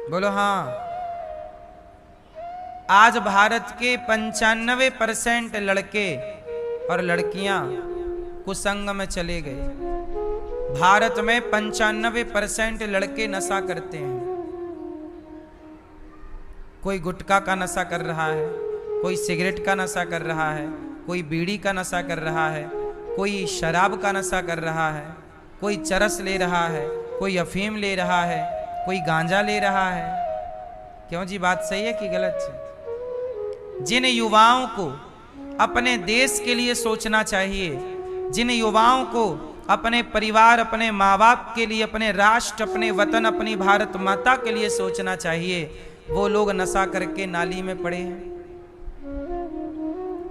बोलो हाँ। आज भारत के 95% लड़के और लड़कियां कुसंग में चले गए। भारत में 95% लड़के नशा करते हैं। कोई गुटखा का नशा कर रहा है, कोई सिगरेट का नशा कर रहा है, कोई बीड़ी का नशा कर रहा है, कोई शराब का नशा कर रहा है, कोई चरस ले रहा है, कोई अफीम ले रहा है, कोई गांजा ले रहा है। क्यों जी, बात सही है कि गलत है? जिन युवाओं को अपने देश के लिए सोचना चाहिए, जिन युवाओं को अपने परिवार, अपने माँ बाप के लिए, अपने राष्ट्र, अपने वतन, अपनी भारत माता के लिए सोचना चाहिए, वो लोग नशा करके नाली में पड़े हैं।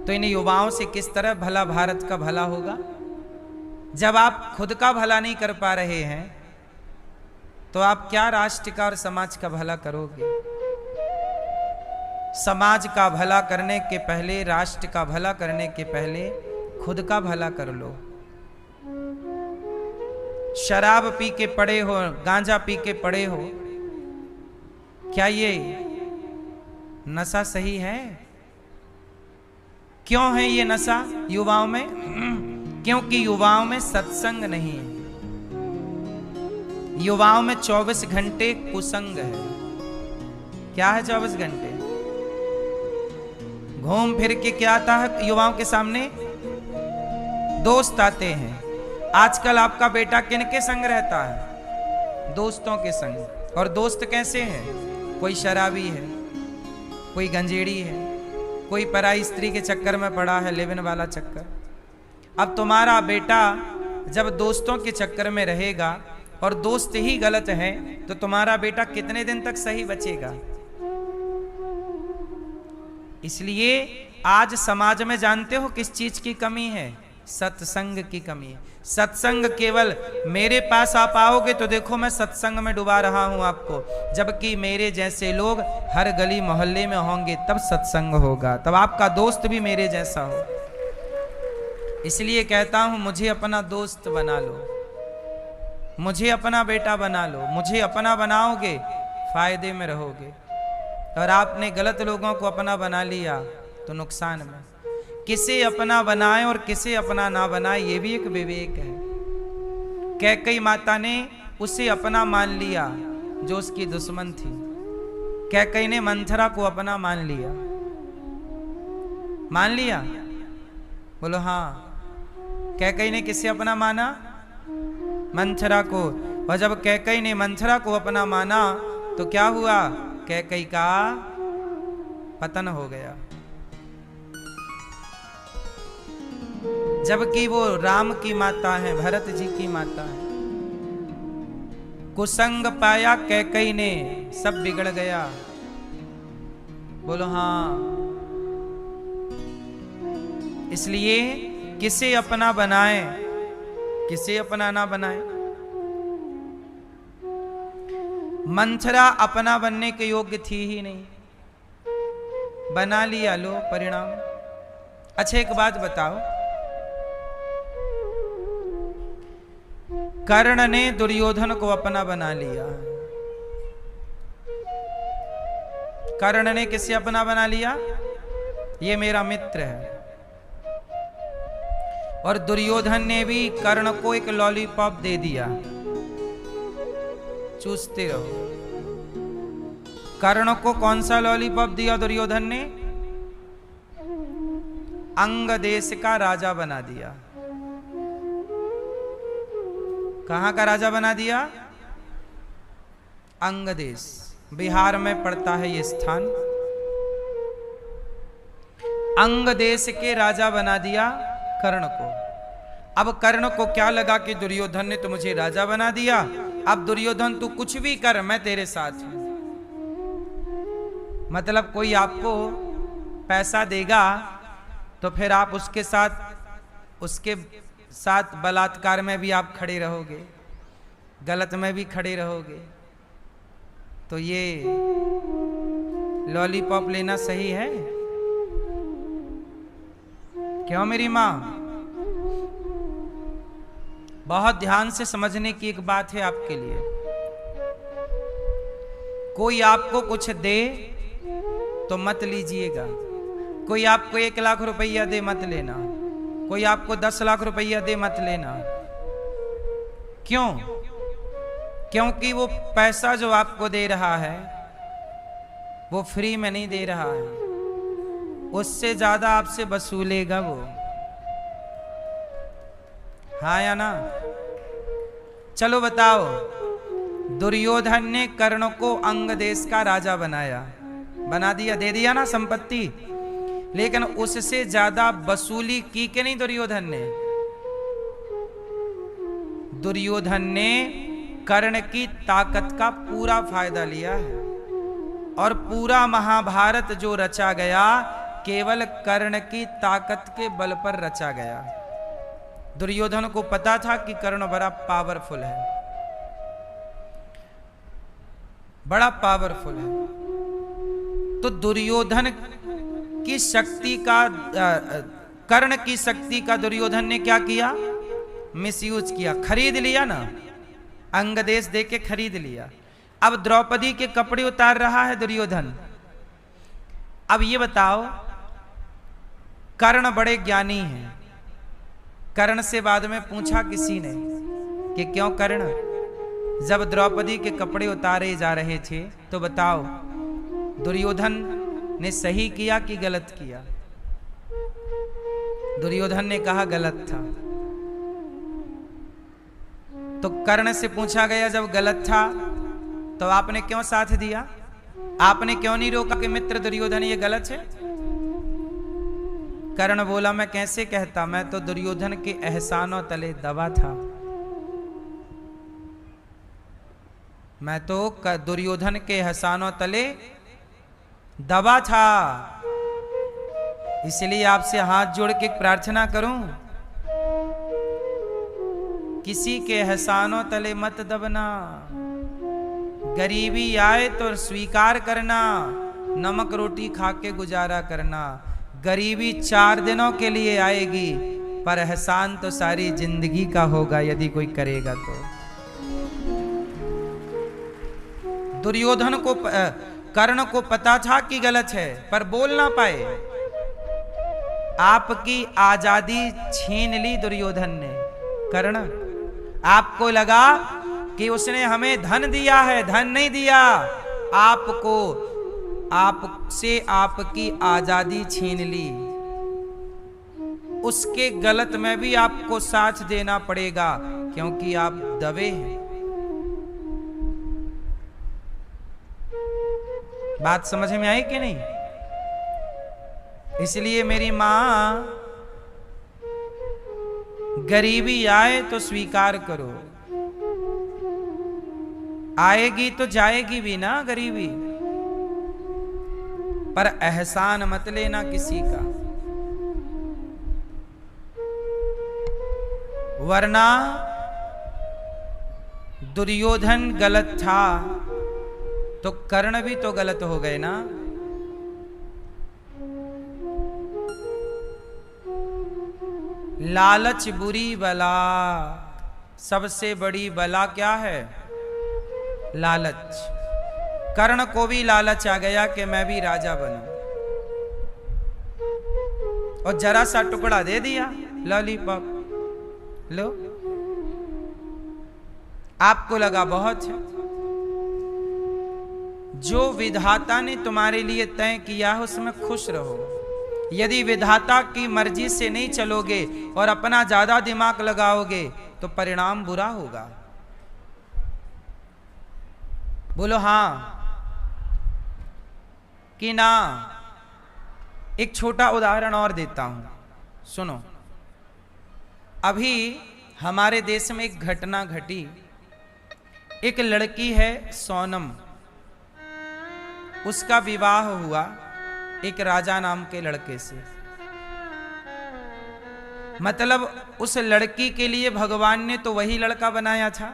तो इन युवाओं से किस तरह भला भारत का भला होगा? जब आप खुद का भला नहीं कर पा रहे हैं तो आप क्या राष्ट्र का और समाज का भला करोगे? समाज का भला करने के पहले, राष्ट्र का भला करने के पहले खुद का भला कर लो। शराब पी के पड़े हो, गांजा पी के पड़े हो, क्या ये नशा सही है? क्यों है ये नशा युवाओं में? क्योंकि युवाओं में सत्संग नहीं है। युवाओं में 24 घंटे कुसंग है। क्या है 24 घंटे? घूम फिर के क्या आता है युवाओं के सामने? दोस्त आते हैं। आजकल आपका बेटा किनके संग रहता है? दोस्तों के संग। और दोस्त कैसे हैं? कोई शराबी है, कोई गंजेड़ी है, कोई पराई स्त्री के चक्कर में पड़ा है, लिव इन वाला चक्कर। अब तुम्हारा बेटा जब दोस्तों के चक्कर में रहेगा और दोस्त ही गलत है तो तुम्हारा बेटा कितने दिन तक सही बचेगा? इसलिए आज समाज में जानते हो किस चीज की कमी है? सत्संग की कमी है। सत्संग केवल मेरे पास आप आओगे तो देखो मैं सत्संग में डुबा रहा हूं आपको, जबकि मेरे जैसे लोग हर गली मोहल्ले में होंगे तब सत्संग होगा, तब आपका दोस्त भी मेरे जैसा हो। इसलिए कहता हूं मुझे अपना दोस्त बना लो, मुझे अपना बेटा बना लो। मुझे अपना बनाओगे फायदे में रहोगे, और आपने गलत लोगों को अपना बना लिया तो नुकसान में। किसे अपना बनाए और किसे अपना ना बनाए ये भी एक विवेक है। कैकई माता ने उसे अपना मान लिया जो उसकी दुश्मन थी। कैकई ने मंथरा को अपना मान लिया। मान लिया? बोलो हाँ। कैकई ने किसे अपना माना? मंथरा को। और जब कैकई ने मंथरा को अपना माना तो क्या हुआ? कैकई का पतन हो गया, जबकि वो राम की माता है, भरत जी की माता है। कुसंग पाया कैकई ने, सब बिगड़ गया। बोलो हाँ। इसलिए किसे अपना बनाए, किसे अपना ना बनाए। मंथरा अपना बनने के योग्य थी ही नहीं, बना लिया, लो परिणाम। अच्छा एक बात बताओ, कर्ण ने दुर्योधन को अपना बना लिया। कर्ण ने किसे अपना बना लिया? ये मेरा मित्र है। और दुर्योधन ने भी कर्ण को एक लॉलीपॉप दे दिया, चूसते रहो। कर्ण को कौन सा लॉलीपॉप दिया दुर्योधन ने? अंग देश का राजा बना दिया। कहां का राजा बना दिया? अंग देश, बिहार में पड़ता है ये स्थान। अंग देश के राजा बना दिया कर्ण को। अब कर्ण को क्या लगा कि दुर्योधन ने तो मुझे राजा बना दिया, अब दुर्योधन तू कुछ भी कर, मैं तेरे साथ हूं। मतलब कोई आपको पैसा देगा तो फिर आप उसके साथ बलात्कार में भी आप खड़े रहोगे, गलत में भी खड़े रहोगे। तो ये लॉलीपॉप लेना सही है? क्यों मेरी मां? बहुत ध्यान से समझने की एक बात है आपके लिए। कोई आपको कुछ दे तो मत लीजिएगा। कोई आपको 1 लाख रुपया दे मत लेना। कोई आपको 10 लाख रुपया दे मत लेना। क्यों? क्योंकि वो पैसा जो आपको दे रहा है वो फ्री में नहीं दे रहा है, उससे ज्यादा आपसे वसूलेगा वो। हाँ या ना? चलो बताओ, दुर्योधन ने कर्ण को अंग देश का राजा बनाया, बना दिया, दे दिया ना संपत्ति, लेकिन उससे ज्यादा वसूली की कि नहीं दुर्योधन ने? दुर्योधन ने कर्ण की ताकत का पूरा फायदा लिया है और पूरा महाभारत जो रचा गया केवल कर्ण की ताकत के बल पर रचा गया। दुर्योधन को पता था कि कर्ण बड़ा पावरफुल है, बड़ा पावरफुल है। तो दुर्योधन की शक्ति का, कर्ण की शक्ति का दुर्योधन ने क्या किया? मिसयूज किया, खरीद लिया ना, अंगदेश दे के खरीद लिया। अब द्रौपदी के कपड़े उतार रहा है दुर्योधन। अब ये बताओ, कर्ण बड़े ज्ञानी हैं। कर्ण से बाद में पूछा किसी ने कि क्यों कर्ण, जब द्रौपदी के कपड़े उतारे जा रहे थे तो बताओ दुर्योधन ने सही किया कि गलत किया? दुर्योधन ने कहा गलत था। तो कर्ण से पूछा गया जब गलत था तो आपने क्यों साथ दिया? आपने क्यों नहीं रोका कि मित्र दुर्योधन ये गलत है? कर्ण बोला मैं कैसे कहता, मैं तो दुर्योधन के एहसानों तले दबा था। मैं तो दुर्योधन के एहसानों तले दबा था। इसलिए आपसे हाथ जोड़ के प्रार्थना करूं, किसी के एहसानों तले मत दबना। गरीबी आए तो स्वीकार करना, नमक रोटी खा के गुजारा करना। गरीबी 4 दिनों के लिए आएगी, पर एहसान तो सारी जिंदगी का होगा यदि कोई करेगा तो। दुर्योधन को, कर्ण को पता था कि गलत है, पर बोल ना पाए। आपकी आजादी छीन ली दुर्योधन ने। कर्ण, आपको लगा कि उसने हमें धन दिया है, धन नहीं दिया आपको, आपसे आपकी आजादी छीन ली। उसके गलत में भी आपको साथ देना पड़ेगा क्योंकि आप दबे हैं। बात समझ में आई कि नहीं? इसलिए मेरी मां, गरीबी आए तो स्वीकार करो, आएगी तो जाएगी भी ना गरीबी, पर एहसान मत लेना किसी का, वरना दुर्योधन गलत था तो कर्ण भी तो गलत हो गए ना। लालच बुरी बला, सबसे बड़ी बला क्या है? लालच। कर्ण को भी लालच आ गया कि मैं भी राजा बनूं, और जरा सा टुकड़ा दे दिया लॉलीपॉप, लो। आपको लगा बहुत है। जो विधाता ने तुम्हारे लिए तय किया है उसमें खुश रहो। यदि विधाता की मर्जी से नहीं चलोगे और अपना ज्यादा दिमाग लगाओगे तो परिणाम बुरा होगा। बोलो हां कि ना? एक छोटा उदाहरण और देता हूं, सुनो। अभी हमारे देश में एक घटना घटी। एक लड़की है सोनम, उसका विवाह हुआ एक राजा नाम के लड़के से। मतलब उस लड़की के लिए भगवान ने तो वही लड़का बनाया था,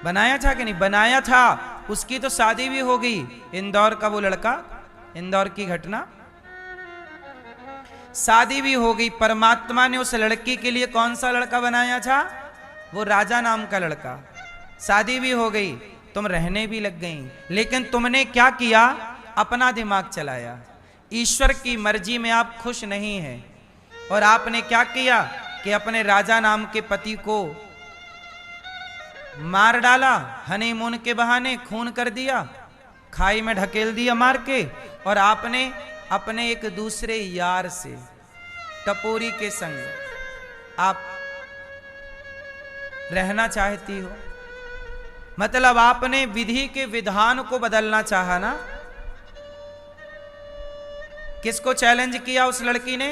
बनाया था कि नहीं? बनाया था। उसकी तो शादी भी हो गई। इंदौर का वो लड़का, इंदौर की घटना, शादी भी हो गई। परमात्मा ने उस लड़की के लिए कौन सा लड़का बनाया था? वो राजा नाम का लड़का। शादी भी हो गई, तुम रहने भी लग गई, लेकिन तुमने क्या किया? अपना दिमाग चलाया। ईश्वर की मर्जी में आप खुश नहीं हैं, और आपने क्या किया कि अपने राजा नाम के पति को मार डाला, हनीमून के बहाने खून कर दिया, खाई में ढकेल दिया मार के, और आपने अपने एक दूसरे यार से, टपोरी के संग आप रहना चाहती हो। मतलब आपने विधि के विधान को बदलना चाहा ना। किसको चैलेंज किया उस लड़की ने?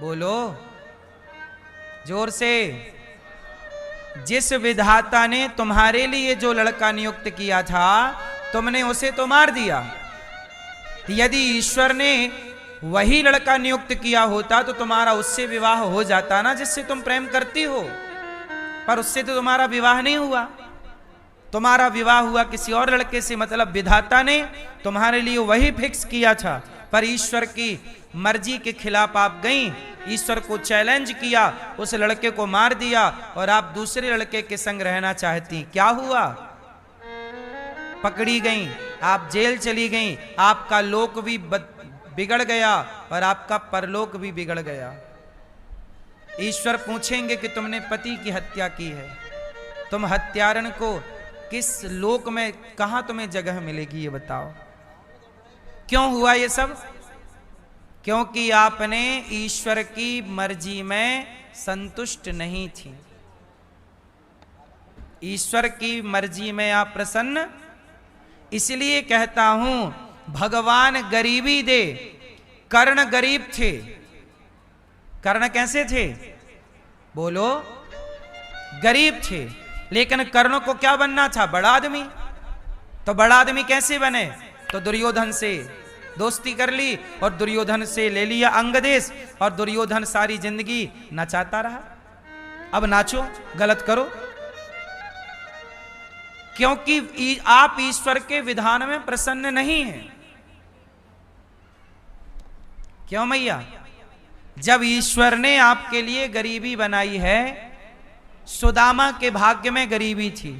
बोलो जोर से। जिस विधाता ने तुम्हारे लिए जो लड़का नियुक्त किया था, तुमने उसे तो मार दिया। यदि ईश्वर ने वही लड़का नियुक्त किया होता तो तुम्हारा उससे विवाह हो जाता ना, जिससे तुम प्रेम करती हो। पर उससे तो तुम्हारा विवाह नहीं हुआ, तुम्हारा विवाह हुआ किसी और लड़के से। मतलब विधाता ने तुम्हारे लिए वही फिक्स किया था, पर ईश्वर की मर्जी के खिलाफ आप गई, ईश्वर को चैलेंज किया, उस लड़के को मार दिया, और आप दूसरे लड़के के संग रहना चाहती। क्या हुआ? पकड़ी गई, आप जेल चली गई, आपका लोक भी बिगड़ गया और आपका परलोक भी बिगड़ गया। ईश्वर पूछेंगे कि तुमने पति की हत्या की है, तुम हत्यारन को किस लोक में, कहां तुम्हें जगह मिलेगी, ये बताओ। क्यों हुआ ये सब? क्योंकि आपने ईश्वर की मर्जी में संतुष्ट नहीं थी। ईश्वर की मर्जी में आप प्रसन्न, इसलिए कहता हूं भगवान गरीबी दे। कर्ण गरीब थे। कर्ण कैसे थे? बोलो। गरीब थे, लेकिन कर्ण को क्या बनना था? बड़ा आदमी। तो बड़ा आदमी कैसे बने? तो दुर्योधन से दोस्ती कर ली और दुर्योधन से ले लिया अंगदेश, और दुर्योधन सारी जिंदगी नचाता रहा। अब नाचो, गलत करो, क्योंकि आप ईश्वर के विधान में प्रसन्न नहीं हैं। क्यों मैया? जब ईश्वर ने आपके लिए गरीबी बनाई है, सुदामा के भाग्य में गरीबी थी,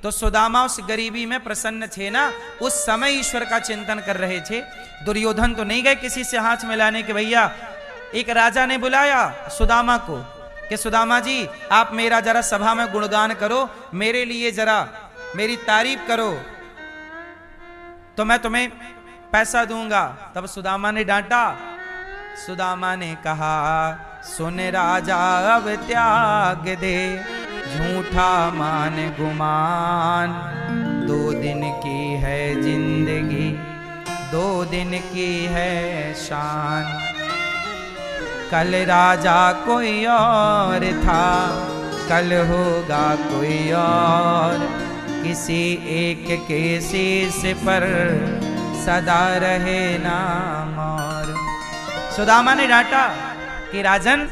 तो सुदामा उस गरीबी में प्रसन्न थे ना, उस समय ईश्वर का चिंतन कर रहे थे। दुर्योधन तो नहीं गए किसी से हाथ मिलाने के भैया। एक राजा ने बुलाया सुदामा को कि सुदामा जी आप मेरा जरा सभा में गुणगान करो, मेरे लिए जरा मेरी तारीफ करो, तो मैं तुम्हें पैसा दूंगा। तब सुदामा ने डांटा। सुदामा ने कहा, सुन राजा अब त्याग दे झूठा मान गुमान, 2 दिन की है जिंदगी, 2 दिन की है शान। कल राजा कोई और था, कल होगा कोई और, किसी एक के शीश पर सदा रहे नाम और। सुदामा ने डांटा कि राजन,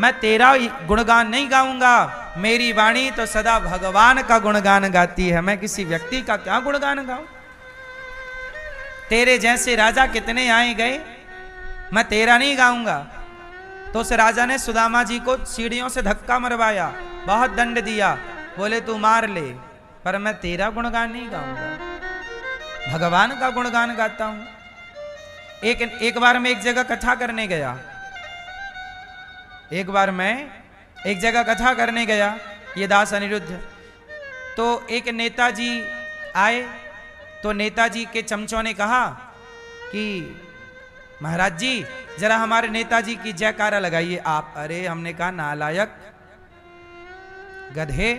मैं तेरा गुणगान नहीं गाऊंगा, मेरी वाणी तो सदा भगवान का गुणगान गाती है, मैं किसी व्यक्ति का क्या गुणगान गाऊं? तेरे जैसे राजा कितने आए गए, मैं तेरा नहीं गाऊंगा। तो उस राजा ने सुदामा जी को सीढ़ियों से धक्का मरवाया, बहुत दंड दिया, बोले तू मार ले, पर मैं तेरा गुणगान नहीं गाऊंगा, भगवान का गुणगान गाता हूं। एक बार मैं एक जगह कथा करने गया, एक बार मैं एक जगह कथा करने गया, ये दास अनिरुद्ध। तो एक नेताजी आए, तो नेताजी के चमचों ने कहा कि महाराज जी जरा हमारे नेताजी की जयकारा लगाइए आप। अरे हमने कहा नालायक गधे,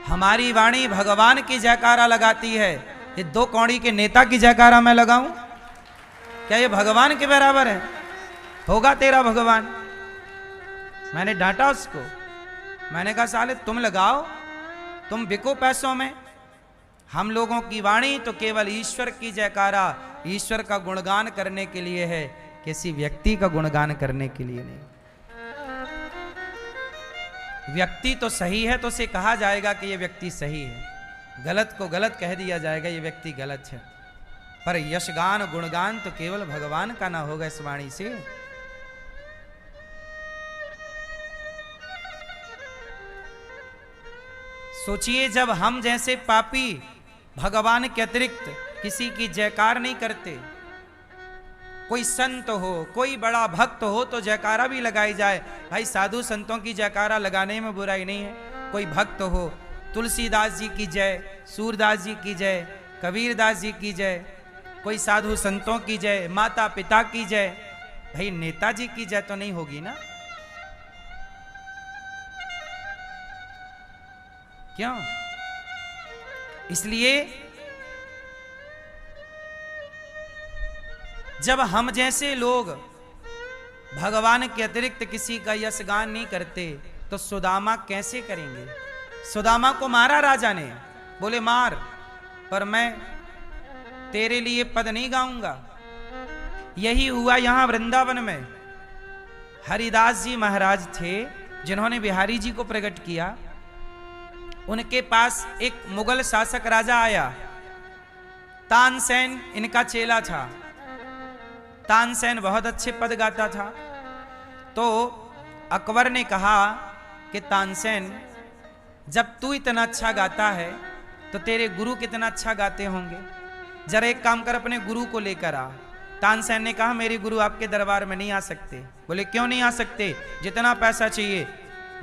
हमारी वाणी भगवान की जयकारा लगाती है, ये 2 कौड़ी के नेता की जयकारा मैं लगाऊं? क्या ये भगवान के बराबर है? होगा तेरा भगवान। मैंने डांटा उसको, मैंने कहा साले तुम लगाओ, तुम बिको पैसों में, हम लोगों की वाणी तो केवल ईश्वर की जयकारा, ईश्वर का गुणगान करने के लिए है, किसी व्यक्ति का गुणगान करने के लिए नहीं। व्यक्ति तो सही है तो उसे कहा जाएगा कि यह व्यक्ति सही है, गलत को गलत कह दिया जाएगा ये व्यक्ति गलत है, पर यशगान गुणगान तो केवल भगवान का ना होगा इस वाणी से। सोचिए, जब हम जैसे पापी भगवान के अतिरिक्त किसी की जयकार नहीं करते, कोई संत हो, कोई बड़ा भक्त हो तो जयकारा भी लगाई जाए। भाई साधु संतों की जयकारा लगाने में बुराई नहीं है। कोई भक्त हो, तुलसीदास जी की जय, सूरदास जी की जय, कबीरदास जी की जय, कोई साधु संतों की जय, माता पिता की जय, भाई नेताजी की जय तो नहीं होगी ना? क्यों? इसलिए जब हम जैसे लोग भगवान के अतिरिक्त किसी का यशगान नहीं करते तो सुदामा कैसे करेंगे? सुदामा को मारा राजा ने, बोले मार, पर मैं तेरे लिए पद नहीं गाऊंगा। यही हुआ यहां वृंदावन में। हरिदास जी महाराज थे जिन्होंने बिहारी जी को प्रकट किया। उनके पास एक मुगल शासक राजा आया, तानसेन इनका चेला था। तानसेन बहुत अच्छे पद गाता था। तो अकबर ने कहा कि तानसेन, जब तू इतना अच्छा गाता है तो तेरे गुरु कितना अच्छा गाते होंगे, जरा एक काम कर, अपने गुरु को लेकर आ। तानसेन ने कहा मेरे गुरु आपके दरबार में नहीं आ सकते। बोले क्यों नहीं आ सकते? जितना पैसा चाहिए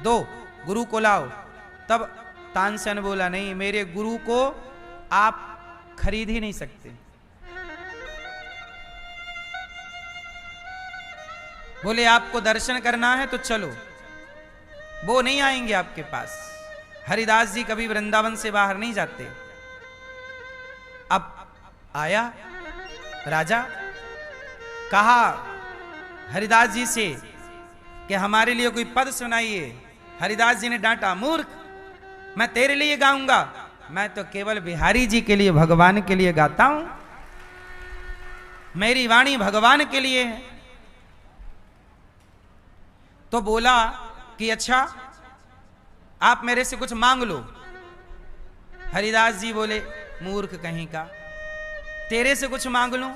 दो, गुरु को लाओ। तब तानसेन बोला नहीं, मेरे गुरु को आप खरीद ही नहीं सकते। बोले आपको दर्शन करना है तो चलो, वो नहीं आएंगे आपके पास। हरिदास जी कभी वृंदावन से बाहर नहीं जाते। अब आया राजा, कहा हरिदास जी से कि हमारे लिए कोई पद सुनाइए। हरिदास जी ने डांटा, मूर्ख, मैं तेरे लिए गाऊंगा? मैं तो केवल बिहारी जी के लिए, भगवान के लिए गाता हूं। मेरी वाणी भगवान के लिए है। तो बोला कि अच्छा आप मेरे से कुछ मांग लो। हरिदास जी बोले मूर्ख कहीं का, तेरे से कुछ मांग लूं?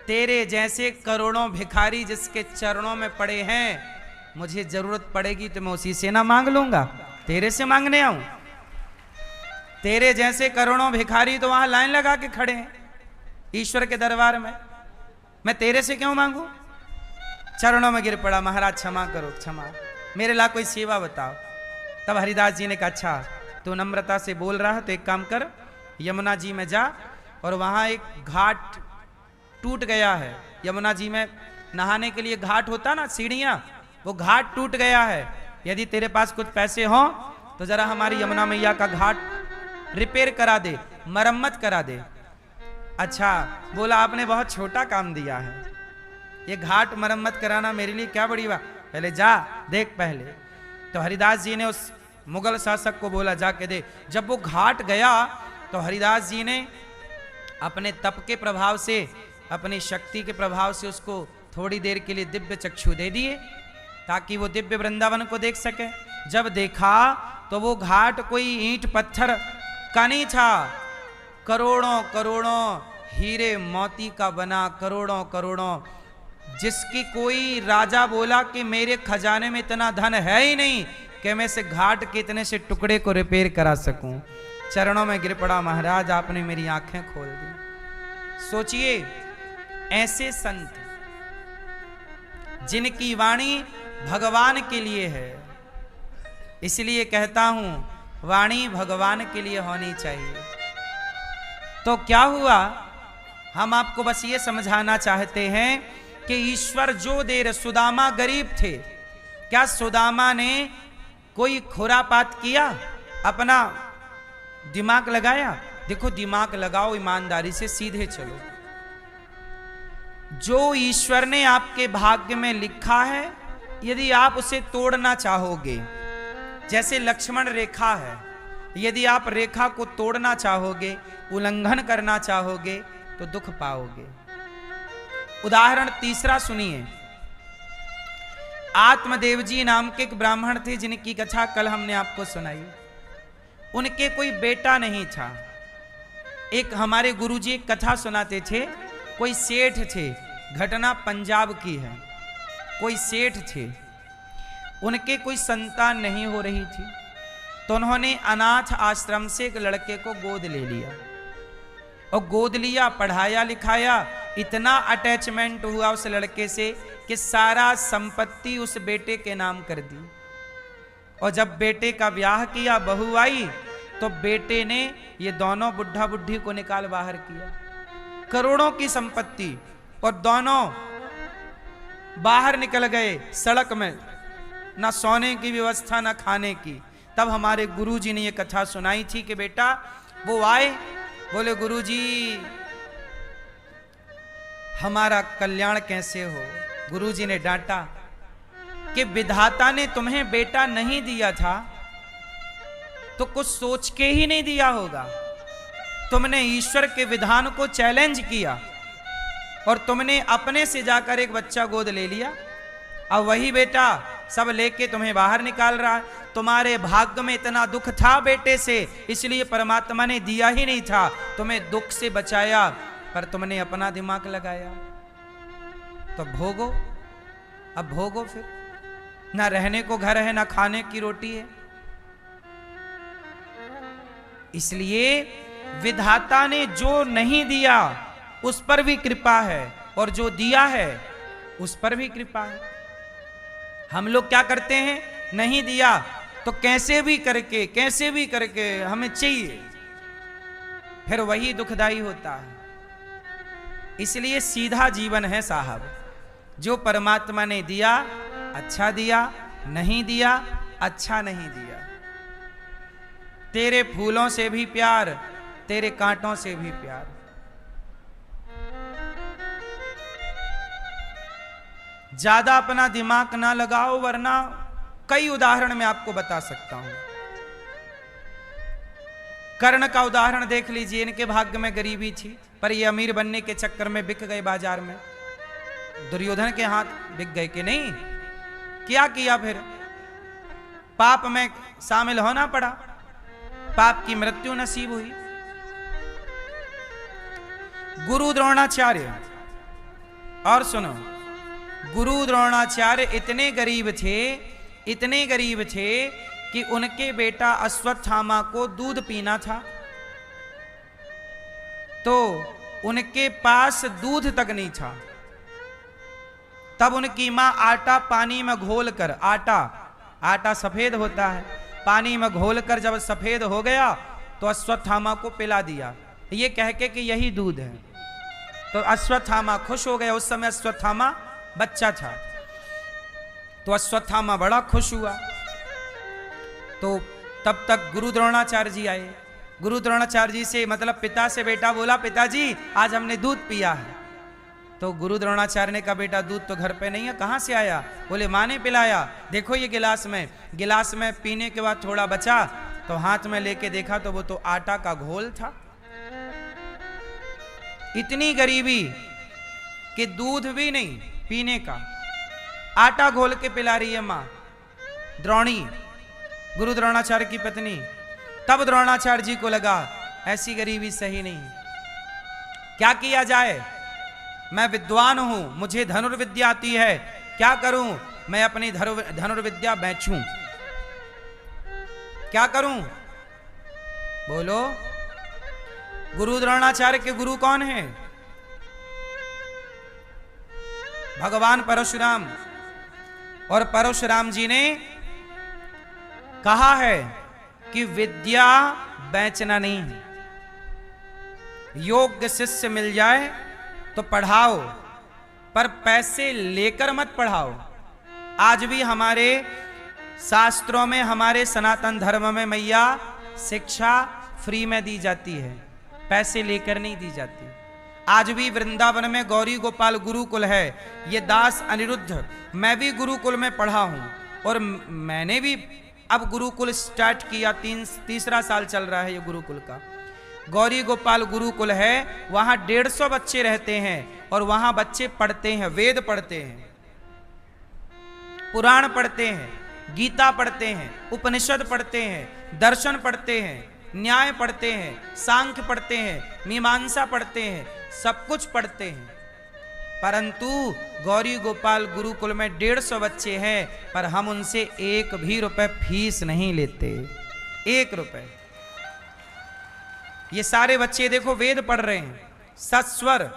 तेरे जैसे करोड़ों भिखारी जिसके चरणों में पड़े हैं, मुझे जरूरत पड़ेगी तो मैं उसी से ना मांग लूंगा, तेरे से मांगने आऊं? तेरे जैसे करोड़ों भिखारी तो वहां लाइन लगा के खड़े हैं ईश्वर के दरबार में, मैं तेरे से क्यों मांगू? चरणों में गिर पड़ा, महाराज क्षमा करो, क्षमा, मेरे ला कोई सेवा बताओ। तब हरिदास जी ने कहा अच्छा तू नम्रता से बोल रहा है तो एक काम कर, यमुना जी में जा और वहां एक घाट टूट गया है। यमुना जी में नहाने के लिए घाट होता ना, सीढ़ियां, वो घाट टूट गया है। यदि तेरे पास कुछ पैसे हों तो जरा हमारी यमुना मैया का घाट रिपेयर करा दे, मरम्मत करा दे। अच्छा, बोला आपने बहुत छोटा काम दिया है, ये घाट मरम्मत कराना मेरे लिए क्या बड़ी बात, पहले जा देख पहले। तो हरिदास जी ने उस मुगल शासक को बोला जाके दे। जब वो घाट गया तो हरिदास जी ने अपने तप के प्रभाव से, अपनी शक्ति के प्रभाव से उसको थोड़ी देर के लिए दिव्य चक्षु दे दिए ताकि वो दिव्य वृंदावन को देख सके। जब देखा तो वो घाट कोई ईंट पत्थर का नहीं था, करोड़ों करोड़ों हीरे मोती का बना, करोड़ों करोड़ों, जिसकी कोई राजा बोला कि मेरे खजाने में इतना धन है ही नहीं कि मैं से घाट के इतने से टुकड़े को रिपेयर करा सकूं। चरणों में गिर पड़ा, महाराज आपने मेरी आंखें खोल दी। सोचिए, ऐसे संत जिनकी वाणी भगवान के लिए है, इसलिए कहता हूं वाणी भगवान के लिए होनी चाहिए। तो क्या हुआ, हम आपको बस ये समझाना चाहते हैं कि ईश्वर जो दे रहे, सुदामा गरीब थे, क्या सुदामा ने कोई खुरापात किया? अपना दिमाग लगाया? देखो दिमाग लगाओ, ईमानदारी से सीधे चलो। जो ईश्वर ने आपके भाग्य में लिखा है, यदि आप उसे तोड़ना चाहोगे, जैसे लक्ष्मण रेखा है, यदि आप रेखा को तोड़ना चाहोगे, उल्लंघन करना चाहोगे तो दुख पाओगे। उदाहरण तीसरा सुनिए। आत्मदेव जी नाम के एक ब्राह्मण थे जिनकी कथा कल हमने आपको सुनाई। उनके कोई बेटा नहीं था। एक हमारे गुरुजी एक कथा सुनाते थे, कोई सेठ थे, घटना पंजाब की है। कोई सेठ थे, उनके कोई संतान नहीं हो रही थी, तो उन्होंने अनाथ आश्रम से एक लड़के को गोद ले लिया और गोद लिया, पढ़ाया लिखाया, इतना अटैचमेंट हुआ उस लड़के से कि सारा संपत्ति उस बेटे के नाम कर दी। और जब बेटे का ब्याह किया, बहू आई, तो बेटे ने ये दोनों बुढ़ा बुढ़ी को निकाल बाहर किया, करोड़ों की संपत्ति, और दोनों बाहर निकल गए सड़क में, ना सोने की व्यवस्था ना खाने की। तब हमारे गुरुजी ने ये कथा सुनाई थी कि बेटा वो आए, बोले गुरुजी हमारा कल्याण कैसे हो। गुरुजी ने डांटा कि विधाता ने तुम्हें बेटा नहीं दिया था तो कुछ सोच के ही नहीं दिया होगा। तुमने ईश्वर के विधान को चैलेंज किया और तुमने अपने से जाकर एक बच्चा गोद ले लिया। अब वही बेटा सब लेके तुम्हें बाहर निकाल रहा है। तुम्हारे भाग्य में इतना दुख था बेटे से, इसलिए परमात्मा ने दिया ही नहीं था, तुम्हें दुख से बचाया, पर तुमने अपना दिमाग लगाया। तो भोगो, अब भोगो फिर। ना रहने को घर है, ना खाने की रोटी है। इसलिए विधाता ने जो नहीं दिया उस पर भी कृपा है, और जो दिया है उस पर भी कृपा है। हम लोग क्या करते हैं, नहीं दिया तो कैसे भी करके हमें चाहिए, फिर वही दुखदाई होता है। इसलिए सीधा जीवन है साहब, जो परमात्मा ने दिया अच्छा दिया, नहीं दिया अच्छा नहीं दिया। तेरे फूलों से भी प्यार, तेरे कांटों से भी प्यार। ज्यादा अपना दिमाग ना लगाओ, वरना कई उदाहरण मैं आपको बता सकता हूं। कर्ण का उदाहरण देख लीजिए, इनके भाग्य में गरीबी थी, पर ये अमीर बनने के चक्कर में बिक गए बाजार में। दुर्योधन के हाथ बिक गए कि नहीं? क्या किया फिर? पाप में शामिल होना पड़ा, पाप की मृत्यु नसीब हुई। गुरु द्रोणाचार्य, और सुनो, गुरु द्रोणाचार्य इतने गरीब थे कि उनके बेटा अश्वत्थामा को दूध पीना था, तो उनके पास दूध तक नहीं था। तब उनकी मां आटा पानी में घोलकर, आटा सफेद होता है, पानी में घोलकर जब सफेद हो गया तो अश्वत्थामा को पिला दिया, ये कह के कि यही दूध है। तो अश्वत्थामा खुश हो गया। उस समय अश्वत्थामा बच्चा था, तो अश्वत्थामा बड़ा खुश हुआ। तो तब तक गुरु द्रोणाचार्य जी आए। गुरु द्रोणाचार्य जी से, मतलब पिता से बेटा बोला, पिताजी आज हमने दूध पिया है। तो गुरु द्रोणाचार्य ने कहा, बेटा दूध तो घर पे नहीं है, कहां से आया? बोले मां ने पिलाया। देखो ये गिलास में पीने के बाद थोड़ा बचा, तो हाथ में लेके देखा तो वो तो आटा का घोल था। इतनी गरीबी कि दूध भी नहीं पीने का, आटा घोल के पिला रही है मां द्रोणी, गुरु द्रोणाचार्य की पत्नी। तब द्रोणाचार्य जी को लगा ऐसी गरीबी सही नहीं, क्या किया जाए? मैं विद्वान हूं, मुझे धनुर्विद्या आती है, क्या करूं? मैं अपनी धनुर्विद्या बेचूं, क्या करूं? बोलो। गुरु द्रोणाचार्य के गुरु कौन है? भगवान परशुराम। और परशुराम जी ने कहा है कि विद्या बेचना नहीं है, योग्य शिष्य मिल जाए तो पढ़ाओ, पर पैसे लेकर मत पढ़ाओ। आज भी हमारे शास्त्रों में, हमारे सनातन धर्म में मैया शिक्षा फ्री में दी जाती है, पैसे लेकर नहीं दी जाती। आज भी वृंदावन में गौरी गोपाल गुरुकुल है, ये दास अनिरुद्ध, मैं भी गुरुकुल में पढ़ा हूं, और मैंने भी अब गुरुकुल स्टार्ट किया, तीसरा साल चल रहा है ये गुरुकुल का। गौरी गोपाल गुरुकुल है, वहां 150 बच्चे रहते हैं, और वहां बच्चे पढ़ते हैं, वेद पढ़ते हैं, पुराण पढ़ते हैं, गीता पढ़ते हैं, उपनिषद पढ़ते हैं, दर्शन पढ़ते हैं, न्याय पढ़ते हैं, सांख्य पढ़ते हैं, मीमांसा पढ़ते हैं, सब कुछ पढ़ते हैं। परंतु गौरी गोपाल गुरुकुल में 150 बच्चे हैं, पर हम उनसे एक भी रुपए फीस नहीं लेते। 1 रुपए। ये सारे बच्चे देखो वेद पढ़ रहे हैं, सस्वर,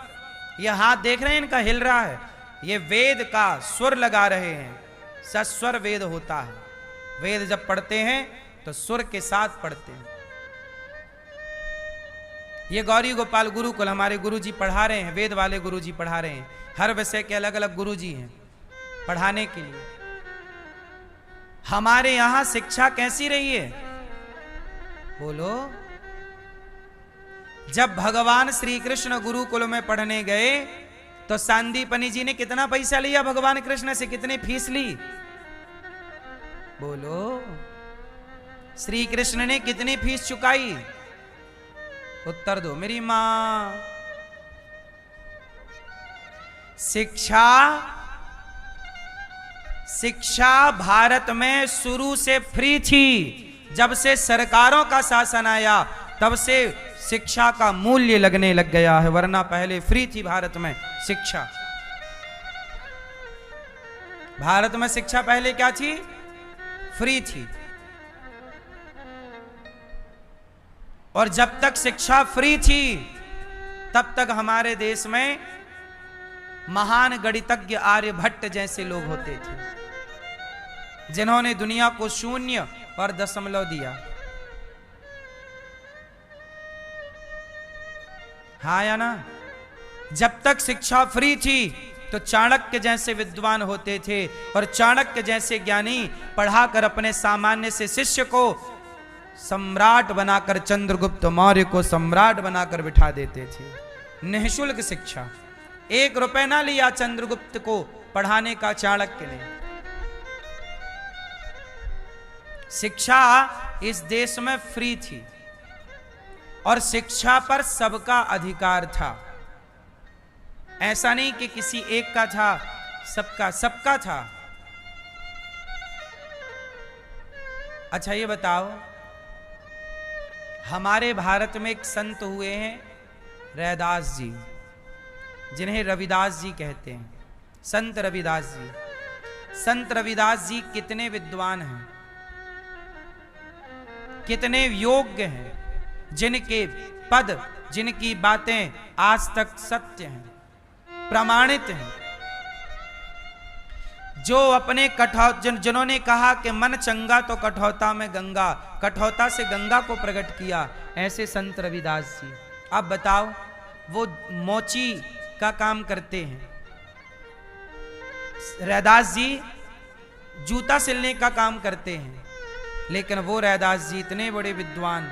ये हाथ देख रहे हैं इनका हिल रहा है, ये वेद का स्वर लगा रहे हैं। सस्वर वेद होता है। वेद जब पढ़ते हैं तो सुर के साथ पढ़ते हैं। ये गौरी गोपाल गुरुकुल हमारे गुरुजी पढ़ा रहे हैं, वेद वाले गुरुजी पढ़ा रहे हैं। हर विषय के अलग अलग गुरुजी हैं पढ़ाने के लिए। हमारे यहां शिक्षा कैसी रही है बोलो? जब भगवान श्री कृष्ण गुरुकुल में पढ़ने गए तो सांदीपनी जी ने कितना पैसा लिया भगवान कृष्ण से? कितनी फीस ली बोलो? श्री कृष्ण ने कितनी फीस चुकाई? उत्तर दो मेरी मां। शिक्षा भारत में शुरू से फ्री थी। जब से सरकारों का शासन आया तब से शिक्षा का मूल्य लगने लग गया है, वरना पहले फ्री थी भारत में शिक्षा। भारत में शिक्षा पहले क्या थी? फ्री थी। और जब तक शिक्षा फ्री थी तब तक हमारे देश में महान गणितज्ञ आर्यभट्ट जैसे लोग होते थे, जिन्होंने दुनिया को शून्य और दशमलव दिया। हाँ या ना? जब तक शिक्षा फ्री थी तो चाणक्य जैसे विद्वान होते थे, और चाणक्य जैसे ज्ञानी पढ़ाकर अपने सामान्य से शिष्य को सम्राट बनाकर, चंद्रगुप्त मौर्य को सम्राट बनाकर बिठा देते थे। निःशुल्क शिक्षा, 1 रुपए ना लिया चंद्रगुप्त को पढ़ाने का चाणक्य ने। शिक्षा इस देश में फ्री थी और शिक्षा पर सबका अधिकार था। ऐसा नहीं कि किसी एक का था, सबका था। अच्छा ये बताओ, हमारे भारत में एक संत हुए हैं रैदास जी, जिन्हें रविदास जी कहते हैं, संत रविदास जी। संत रविदास जी कितने विद्वान हैं, कितने योग्य हैं, जिनके पद, जिनकी बातें आज तक सत्य हैं, प्रमाणित हैं। जो अपने जिन्होंने कहा कि मन चंगा तो कठौता में गंगा, कठौता से गंगा को प्रकट किया, ऐसे संत रविदास जी। अब बताओ, वो मोची का काम करते हैं, रैदास जी जूता सिलने का काम करते हैं, लेकिन वो रैदास जी इतने बड़े विद्वान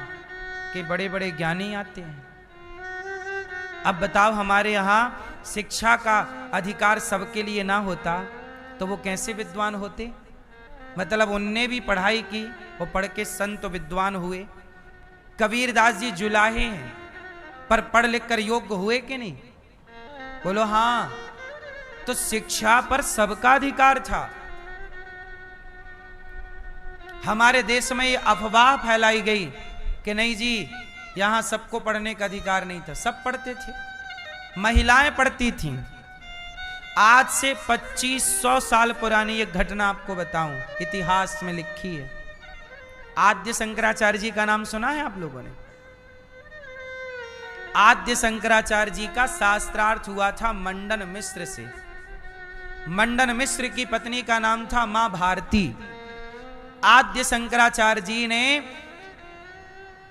के बड़े बड़े ज्ञानी आते हैं। अब बताओ, हमारे यहाँ शिक्षा का अधिकार सबके लिए ना होता तो वो कैसे विद्वान होते? मतलब उनने भी पढ़ाई की, वो पढ़ के संत विद्वान हुए। कबीरदास जी जुलाहे हैं पर पढ़ लिख कर योग्य हुए कि नहीं? बोलो हाँ। तो शिक्षा पर सबका अधिकार था। हमारे देश में ये अफवाह फैलाई गई कि नहीं जी, यहां सबको पढ़ने का अधिकार नहीं था। सब पढ़ते थे, महिलाएं पढ़ती थीं। आज से 2500 साल पुरानी एक घटना आपको बताऊं, इतिहास में लिखी है। आद्य शंकराचार्य जी का नाम सुना है आप लोगों ने? आद्य शंकराचार्य जी का शास्त्रार्थ हुआ था मंडन मिश्र से। मंडन मिश्र की पत्नी का नाम था मां भारती। आद्य शंकराचार्य जी ने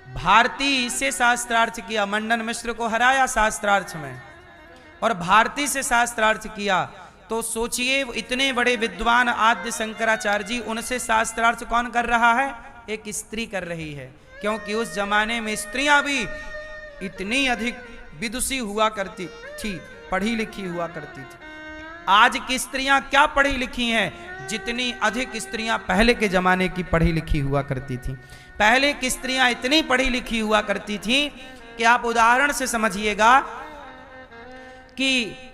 भारती से शास्त्रार्थ किया, मंडन मिश्र को हराया शास्त्रार्थ में, और भारती से शास्त्रार्थ किया। तो सोचिए, इतने बड़े विद्वान आद्य शंकराचार्य जी, उनसे शास्त्रार्थ कौन कर रहा है? एक स्त्री कर रही है, क्योंकि उस जमाने में स्त्रियां भी इतनी अधिक विदुषी हुआ करती थी, पढ़ी लिखी हुआ करती थी। आज की स्त्रियां क्या पढ़ी लिखी हैं, जितनी अधिक स्त्रियां पहले के जमाने की पढ़ी लिखी हुआ करती थी। पहले की स्त्रियां इतनी पढ़ी लिखी हुआ करती थी कि आप उदाहरण से समझिएगा कि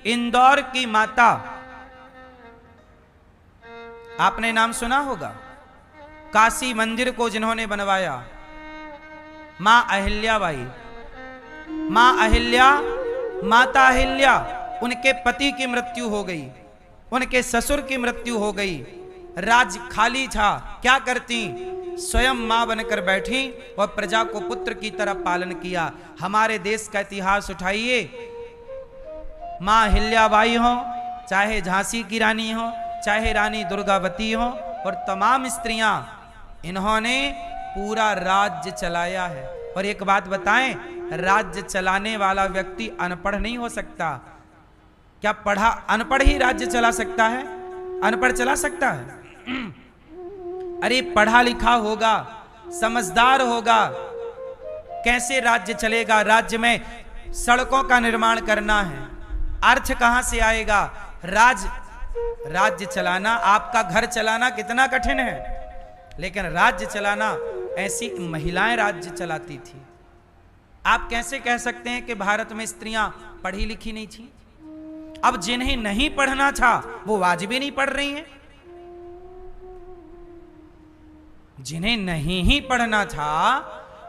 इंदौर की माता, आपने नाम सुना होगा, काशी मंदिर को जिन्होंने बनवाया, मां अहिल्याबाई। मां अहिल्या, माता अहिल्या, उनके पति की मृत्यु हो गई, उनके ससुर की मृत्यु हो गई, राज्य खाली था, क्या करती? स्वयं मां बनकर बैठी और प्रजा को पुत्र की तरह पालन किया। हमारे देश का इतिहास उठाइए, मां हिल्याबाई हो, चाहे झांसी की रानी हो, चाहे रानी दुर्गावती हो, और तमाम स्त्रियां, इन्होंने पूरा राज्य चलाया है। और एक बात बताएं, राज्य चलाने वाला व्यक्ति अनपढ़ नहीं हो सकता। क्या पढ़ा अनपढ़ ही राज्य चला सकता है? अनपढ़ चला सकता है? अरे पढ़ा लिखा होगा, समझदार होगा, कैसे राज्य चलेगा? राज्य में सड़कों का निर्माण करना है, अर्थ कहां से आएगा? राज्य चलाना, आपका घर चलाना कितना कठिन है, लेकिन राज्य चलाना, ऐसी महिलाएं राज्य चलाती थी। आप कैसे कह सकते हैं कि भारत में स्त्रियां पढ़ी लिखी नहीं थी? अब जिन्हें नहीं पढ़ना था वो आज भी नहीं पढ़ रही हैं। जिन्हें नहीं ही पढ़ना था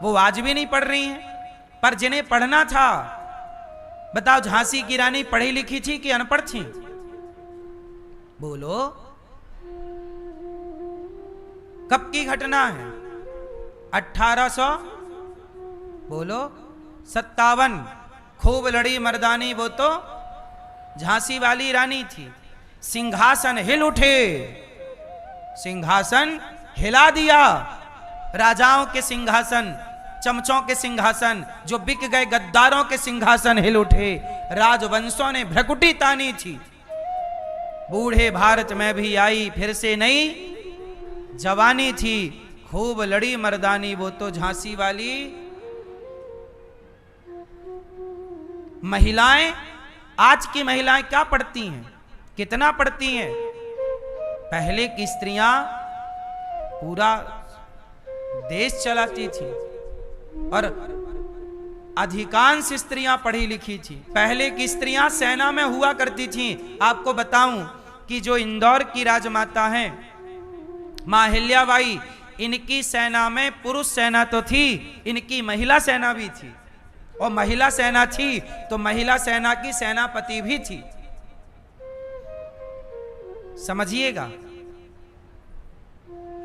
वो आज भी नहीं पढ़ रही हैं। पर जिन्हें पढ़ना था, बताओ झांसी की रानी पढ़ी लिखी थी कि अनपढ़ थी? बोलो, कब की घटना है? 1800 बोलो 57। खूब लड़ी मर्दानी, वो तो झांसी वाली रानी थी। सिंहासन हिल उठे, सिंहासन हिला दिया। राजाओं के सिंहासन, चमचों के सिंहासन, जो बिक गए गद्दारों के सिंहासन हिल उठे। राजवंशों ने भ्रकुटी तानी थी। बूढ़े भारत में भी आई फिर से नई जवानी थी। खूब लड़ी मर्दानी, वो तो झांसी वाली। महिलाएं, आज की महिलाएं क्या पढ़ती हैं? कितना पढ़ती हैं? पहले की स्त्रियां पूरा देश चलाती थी और अधिकांश स्त्रियां पढ़ी लिखी थी। पहले की स्त्रियां सेना में हुआ करती थीं। आपको बताऊं कि जो इंदौर की राजमाता हैं मां हिल्याबाई, इनकी सेना में पुरुष सेना तो थी, इनकी महिला सेना भी थी। और महिला सेना थी तो महिला सेना की सेनापति भी थी। समझिएगा,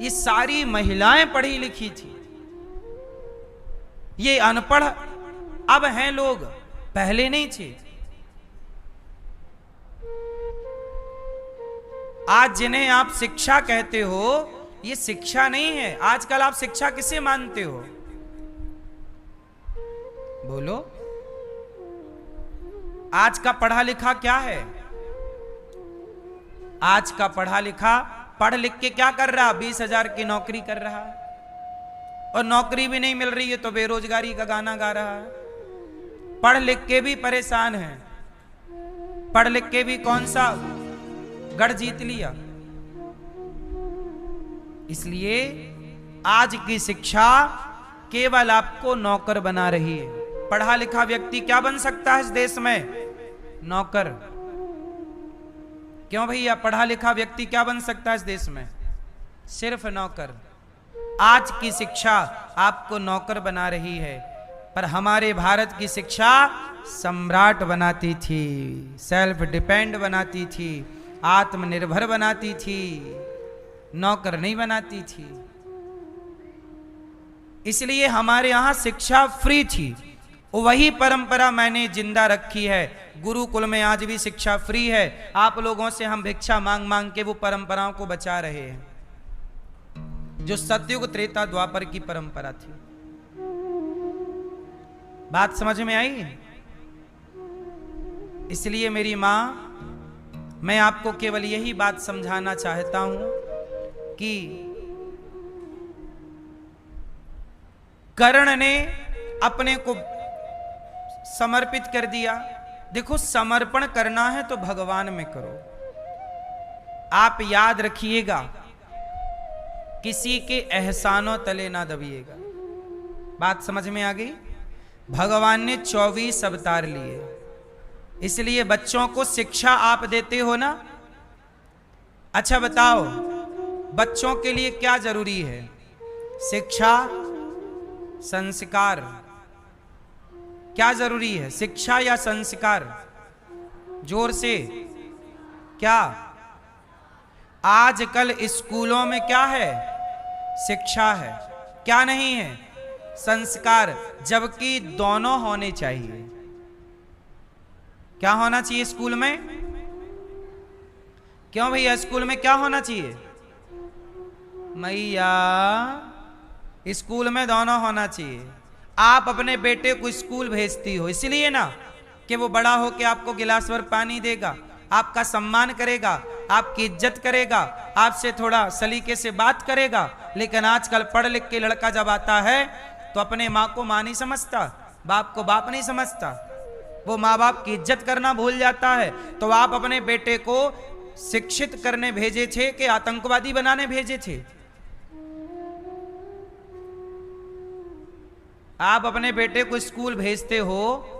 ये सारी महिलाएं पढ़ी लिखी थी। ये अनपढ़ अब हैं लोग, पहले नहीं थे। आज जिन्हें आप शिक्षा कहते हो, ये शिक्षा नहीं है। आजकल आप शिक्षा किसे मानते हो? बोलो, आज का पढ़ा लिखा क्या है? आज का पढ़ा लिखा पढ़ लिख के क्या कर रहा? 20,000 की नौकरी कर रहा है, और नौकरी भी नहीं मिल रही है तो बेरोजगारी का गाना गा रहा है। पढ़ लिख के भी परेशान है, पढ़ लिख के भी कौन सा गढ़ जीत लिया। इसलिए आज की शिक्षा केवल आपको नौकर बना रही है। पढ़ा लिखा व्यक्ति क्या बन सकता है इस देश में? नौकर। क्यों भैया, पढ़ा लिखा व्यक्ति क्या बन सकता है इस देश में? सिर्फ नौकर। आज की शिक्षा आपको नौकर बना रही है, पर हमारे भारत की शिक्षा सम्राट बनाती थी, सेल्फ डिपेंड बनाती थी, आत्मनिर्भर बनाती थी, नौकर नहीं बनाती थी। इसलिए हमारे यहां शिक्षा फ्री थी। वही परंपरा मैंने जिंदा रखी है। गुरुकुल में आज भी शिक्षा फ्री है। आप लोगों से हम भिक्षा मांग मांग के वो परंपराओं को बचा रहे हैं, जो सतयुग त्रेता द्वापर की परंपरा थी। बात समझ में आई? इसलिए मेरी मां, मैं आपको केवल यही बात समझाना चाहता हूं कि कर्ण ने अपने को समर्पित कर दिया। देखो, समर्पण करना है तो भगवान में करो। आप याद रखिएगा, किसी के एहसानों तले ना दबिएगा। बात समझ में आ गई? भगवान ने 24 अवतार लिए, इसलिए बच्चों को शिक्षा आप देते हो ना। अच्छा बताओ, बच्चों के लिए क्या जरूरी है? शिक्षा, संस्कार। क्या जरूरी है, शिक्षा या संस्कार? जोर से क्या? आजकल स्कूलों में क्या है? शिक्षा है, क्या नहीं है? संस्कार। जबकि दोनों होने चाहिए। क्या होना चाहिए स्कूल में? क्यों भैया, स्कूल में क्या होना चाहिए? मैया, स्कूल में दोनों होना चाहिए। आप अपने बेटे को स्कूल भेजती हो इसलिए ना कि वो बड़ा हो के आपको गिलास भर पानी देगा, आपका सम्मान करेगा, आपकी इज्जत करेगा, आपसे थोड़ा सलीके से बात करेगा। लेकिन आजकल पढ़ लिख के लड़का जब आता है तो अपने माँ को माँ नहीं समझता, बाप को बाप नहीं समझता, वो माँ बाप की इज्जत करना भूल जाता है। तो आप अपने बेटे को शिक्षित करने भेजे थे कि आतंकवादी बनाने भेजे थे? आप अपने बेटे को स्कूल भेजते हो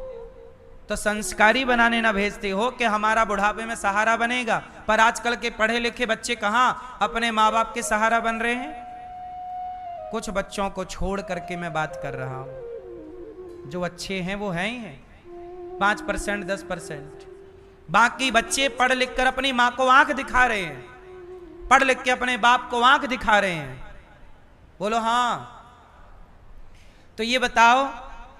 तो संस्कारी बनाने ना भेजते हो कि हमारा बुढ़ापे में सहारा बनेगा। पर आजकल के पढ़े लिखे बच्चे कहां अपने माँ बाप के सहारा बन रहे हैं? कुछ बच्चों को छोड़ करके मैं बात कर रहा हूं, जो अच्छे हैं वो हैं ही हैं, 5% 10%। बाकी बच्चे पढ़ लिख कर अपनी माँ को आंख दिखा रहे हैं, पढ़ लिख के अपने बाप को आंख दिखा रहे हैं। बोलो हाँ। तो ये बताओ,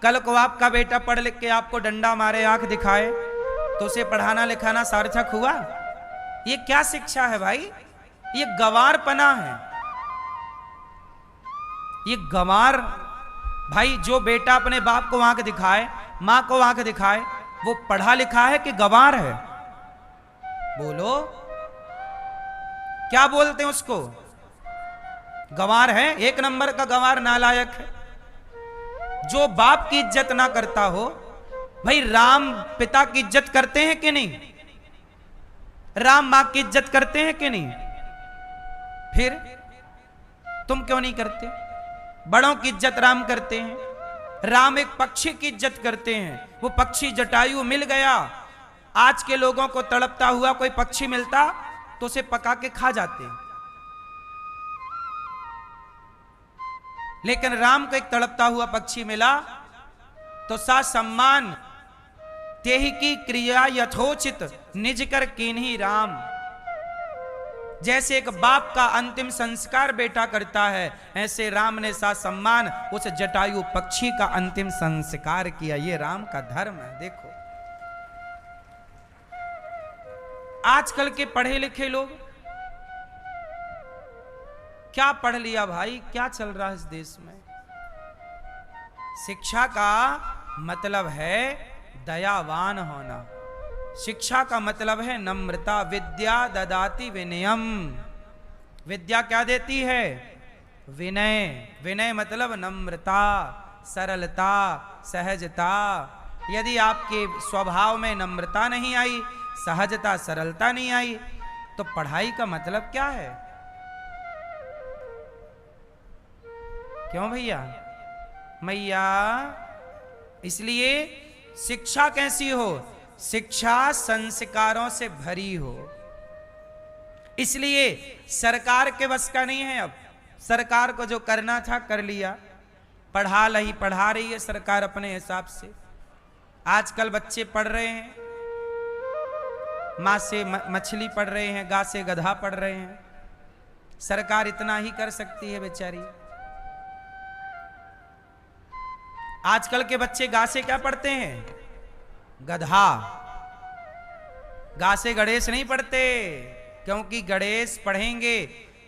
कल को आपका बेटा पढ़ लिख के आपको डंडा मारे, आंख दिखाए, तो उसे पढ़ाना लिखाना सार्थक हुआ? ये क्या शिक्षा है भाई? ये गंवारपना है, ये गंवार। भाई जो बेटा अपने बाप को आंख दिखाए, मां को आंख दिखाए, वो पढ़ा लिखा है कि गंवार है? बोलो, क्या बोलते हैं उसको? गंवार है, एक नंबर का गंवार, नालायक है। जो बाप की इज्जत ना करता हो। भाई राम पिता की इज्जत करते हैं कि नहीं? राम मां की इज्जत करते हैं कि नहीं? फिर तुम क्यों नहीं करते? बड़ों की इज्जत राम करते हैं। राम एक पक्षी की इज्जत करते हैं। वो पक्षी जटायु मिल गया। आज के लोगों को तड़पता हुआ कोई पक्षी मिलता तो उसे पका के खा जाते हैं, लेकिन राम को एक तड़पता हुआ पक्षी मिला तो सा सम्मान तेहि की क्रिया यथोचित निज कर कीन्ही राम। जैसे एक बाप का अंतिम संस्कार बेटा करता है, ऐसे राम ने सा सम्मान उस जटायु पक्षी का अंतिम संस्कार किया। ये राम का धर्म है। देखो आजकल के पढ़े लिखे लोग क्या पढ़ लिया भाई, क्या चल रहा है इस देश में? शिक्षा का मतलब है दयावान होना। शिक्षा का मतलब है नम्रता। विद्या ददाति विनयम। विद्या क्या देती है? विनय। विनय मतलब नम्रता, सरलता, सहजता। यदि आपके स्वभाव में नम्रता नहीं आई, सहजता, सरलता नहीं आई, तो पढ़ाई का मतलब क्या है? क्यों भैया? मैया, इसलिए शिक्षा कैसी हो? शिक्षा संस्कारों से भरी हो। इसलिए सरकार के बस का नहीं है। अब सरकार को जो करना था कर लिया, पढ़ा रही है सरकार अपने हिसाब से। आजकल बच्चे पढ़ रहे हैं, माँ से मछली पढ़ रहे हैं, गा से गधा पढ़ रहे हैं। सरकार इतना ही कर सकती है बेचारी। आजकल के बच्चे गा से क्या पढ़ते हैं? गधा। गा से गणेश नहीं पढ़ते, क्योंकि गणेश पढ़ेंगे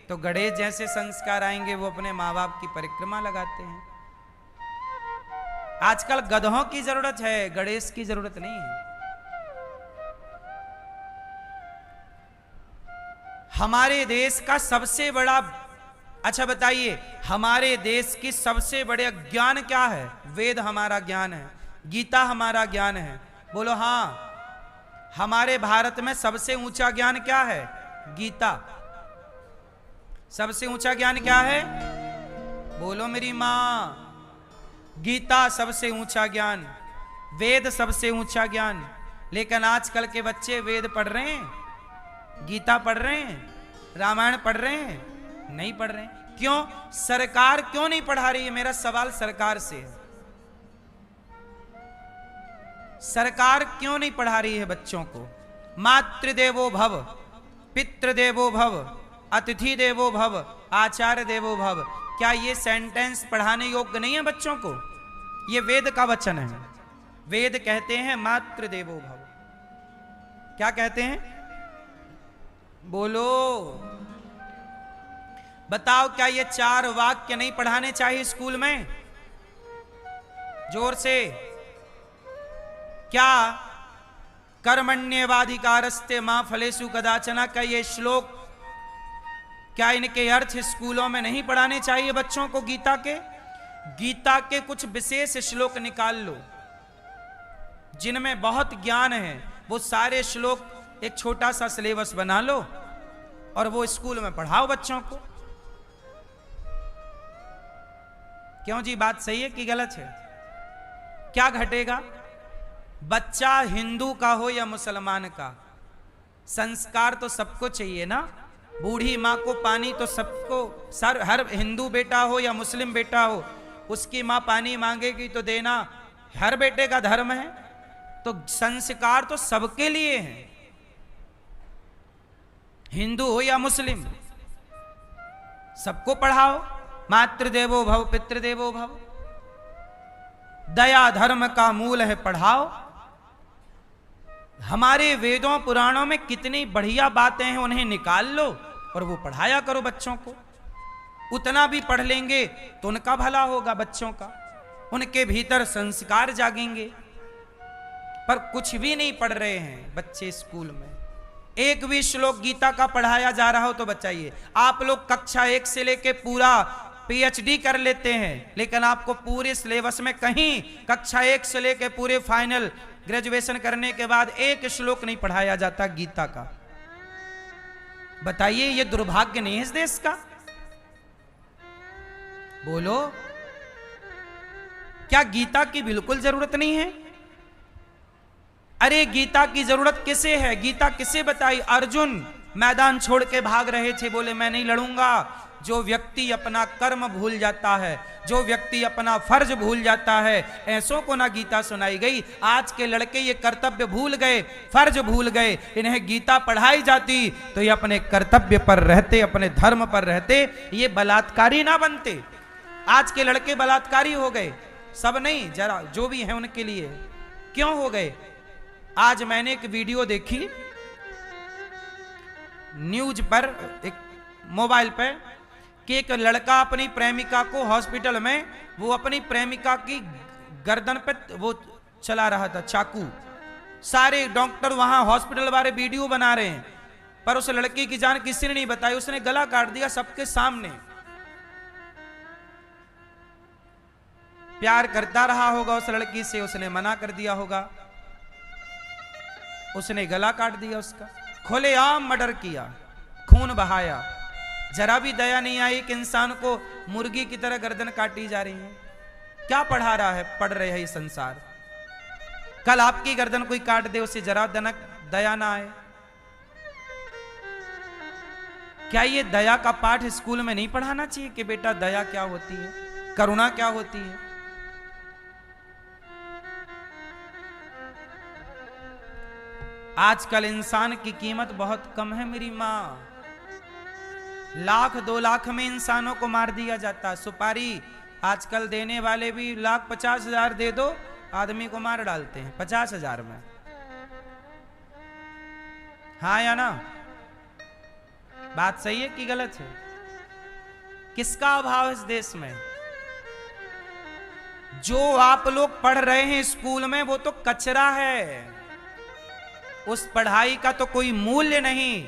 तो गणेश जैसे संस्कार आएंगे। वो अपने माँ बाप की परिक्रमा लगाते हैं। आजकल गधों की जरूरत है, गणेश की जरूरत नहीं है। हमारे देश का सबसे बड़ा, अच्छा बताइए, हमारे देश की सबसे बड़े ज्ञान क्या है? वेद हमारा ज्ञान है, गीता हमारा ज्ञान है। बोलो हाँ। हमारे भारत में सबसे ऊंचा ज्ञान क्या है? गीता। सबसे ऊंचा ज्ञान क्या है? बोलो मेरी मां। गीता सबसे ऊंचा ज्ञान, वेद सबसे ऊंचा ज्ञान। लेकिन आजकल के बच्चे वेद पढ़ रहे हैं, गीता पढ़ रहे हैं, रामायण पढ़ रहे हैं? नहीं पढ़ रहे हैं। क्यों? सरकार क्यों नहीं पढ़ा रही है? मेरा सवाल सरकार से है। सरकार क्यों नहीं पढ़ा रही है बच्चों को? मातृदेवो भव, पितृदेवो भव, अतिथि देवो भव, आचार्य देवो भव, क्या ये सेंटेंस पढ़ाने योग्य नहीं है बच्चों को? ये वेद का वचन है। वेद कहते हैं मातृ देवो भव। क्या कहते हैं? बोलो, बताओ, क्या ये 4 वाक्य नहीं पढ़ाने चाहिए स्कूल में? जोर से। क्या कर्मण्येवाधिकारस्ते मां फलेषु कदाचन, का ये श्लोक, क्या इनके अर्थ स्कूलों में नहीं पढ़ाने चाहिए बच्चों को? गीता के कुछ विशेष श्लोक निकाल लो जिनमें बहुत ज्ञान है, वो सारे श्लोक एक छोटा सा सिलेबस बना लो और वो स्कूल में पढ़ाओ बच्चों को। क्यों जी, बात सही है कि गलत है? क्या घटेगा? बच्चा हिंदू का हो या मुसलमान का, संस्कार तो सबको चाहिए ना। बूढ़ी माँ को पानी तो सबको, हर हिंदू बेटा हो या मुस्लिम बेटा हो, उसकी माँ पानी मांगेगी तो देना हर बेटे का धर्म है। तो संस्कार तो सबके लिए हैं, हिंदू हो या मुस्लिम, सबको पढ़ाओ। मातृदेवो भव, पितृदेवो भव, दया धर्म का मूल है, पढ़ाओ। हमारे वेदों पुराणों में कितनी बढ़िया बातें हैं, उन्हें निकाल लो और वो पढ़ाया करो बच्चों को। उतना भी पढ़ लेंगे तो उनका भला होगा, बच्चों का, उनके भीतर संस्कार जागेंगे। पर कुछ भी नहीं पढ़ रहे हैं बच्चे स्कूल में। एक भी श्लोक गीता का पढ़ाया जा रहा हो तो बताइए। आप लोग कक्षा 1 से लेके पूरा PhD कर लेते हैं, लेकिन आपको पूरे सिलेबस में कहीं कक्षा 1 से लेके पूरे फाइनल ग्रेजुएशन करने के बाद एक श्लोक नहीं पढ़ाया जाता गीता का। बताइए, ये दुर्भाग्य नहीं है इस देश का? बोलो, क्या गीता की बिल्कुल जरूरत नहीं है? अरे गीता की जरूरत किसे है? गीता किसे बताई? अर्जुन मैदान छोड़ के भाग रहे थे, बोले मैं नहीं लड़ूंगा। जो व्यक्ति अपना कर्म भूल जाता है, जो व्यक्ति अपना फर्ज भूल जाता है, ऐसों को ना गीता सुनाई गई। आज के लड़के ये कर्तव्य भूल गए, फर्ज भूल गए। इन्हें गीता पढ़ाई जाती तो ये अपने कर्तव्य पर रहते, अपने धर्म पर रहते, ये बलात्कारी ना बनते। आज के लड़के बलात्कारी हो गए, सब नहीं, जरा जो भी है उनके लिए। क्यों हो गए? आज मैंने एक वीडियो देखी न्यूज पर, एक मोबाइल पर, कि एक लड़का अपनी प्रेमिका को हॉस्पिटल में, वो अपनी प्रेमिका की गर्दन पे वो चला रहा था चाकू। सारे डॉक्टर वहां हॉस्पिटल वाले वीडियो बना रहे हैं, पर उस लड़की की जान किसी ने नहीं बताई। उसने गला काट दिया सबके सामने। प्यार करता रहा होगा उस लड़की से, उसने मना कर दिया होगा, उसने गला काट दिया उसका, खुलेआम मर्डर किया, खून बहाया। जरा भी दया नहीं आई कि इंसान को मुर्गी की तरह गर्दन काटी जा रही है। क्या पढ़ा रहा है, पढ़ रहे हैं ये संसार। कल आपकी गर्दन कोई काट दे, उसे जरा दया ना आए। क्या ये दया का पाठ स्कूल में नहीं पढ़ाना चाहिए कि बेटा दया क्या होती है, करुणा क्या होती है? आजकल इंसान की कीमत बहुत कम है मेरी मां। 1,00,000-2 लाख में इंसानों को मार दिया जाता। सुपारी आजकल देने वाले भी 1,50,000 दे दो, आदमी को मार डालते हैं 50,000 में। हाँ या ना? बात सही है कि गलत है? किसका अभाव इस देश में? जो आप लोग पढ़ रहे हैं स्कूल में वो तो कचरा है, उस पढ़ाई का तो कोई मूल्य नहीं।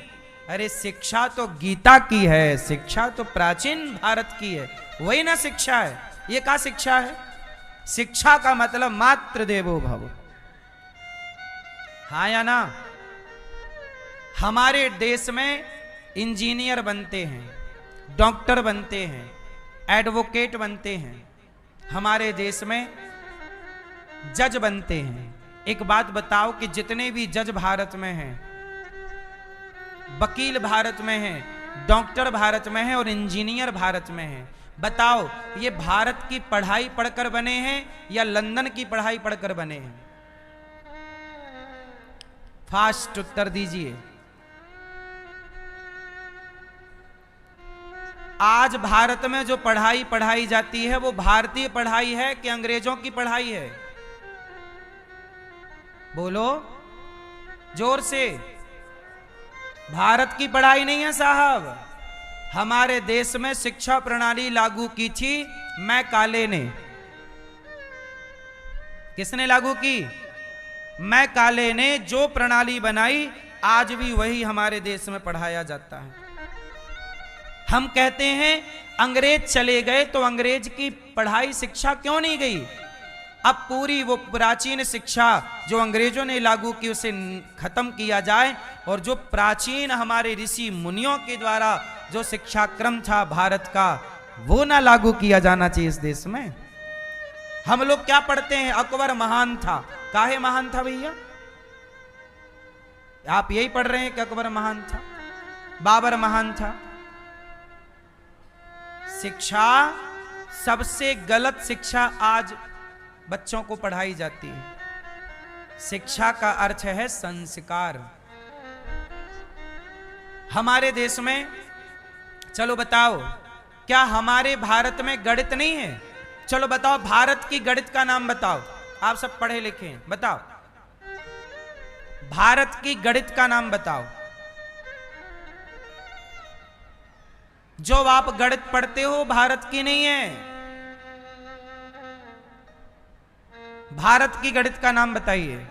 अरे शिक्षा तो गीता की है, शिक्षा तो प्राचीन भारत की है, वही ना शिक्षा है। ये क्या शिक्षा है? शिक्षा का मतलब मातृ देवो भव। हाँ या ना? हमारे देश में इंजीनियर बनते हैं, डॉक्टर बनते हैं, एडवोकेट बनते हैं, हमारे देश में जज बनते हैं। एक बात बताओ कि जितने भी जज भारत में हैं, वकील भारत में हैं, डॉक्टर भारत में हैं और इंजीनियर भारत में हैं, बताओ ये भारत की पढ़ाई पढ़कर बने हैं या लंदन की पढ़ाई पढ़कर बने हैं? फास्ट उत्तर दीजिए। आज भारत में जो पढ़ाई पढ़ाई जाती है वो भारतीय पढ़ाई है कि अंग्रेजों की पढ़ाई है? बोलो जोर से। भारत की पढ़ाई नहीं है साहब। हमारे देश में शिक्षा प्रणाली लागू की थी मैकाले ने। किसने लागू की? मैकाले ने जो प्रणाली बनाई, आज भी वही हमारे देश में पढ़ाया जाता है। हम कहते हैं अंग्रेज चले गए तो अंग्रेज की पढ़ाई शिक्षा क्यों नहीं गई? अब पूरी वो प्राचीन शिक्षा जो अंग्रेजों ने लागू की उसे खत्म किया जाए और जो प्राचीन हमारे ऋषि मुनियों के द्वारा जो शिक्षा क्रम था भारत का, वो ना लागू किया जाना चाहिए इस देश में। हम लोग क्या पढ़ते हैं? अकबर महान था। काहे महान था भैया? आप यही पढ़ रहे हैं कि अकबर महान था, बाबर महान था। शिक्षा, सबसे गलत शिक्षा आज बच्चों को पढ़ाई जाती है। शिक्षा का अर्थ है संस्कार। हमारे देश में, चलो बताओ, क्या हमारे भारत में गणित नहीं है? चलो बताओ, भारत की गणित का नाम बताओ। आप सब पढ़े लिखे हैं, बताओ भारत की गणित का नाम बताओ। जो आप गणित पढ़ते हो भारत की नहीं है। भारत की गणित का नाम बताइए।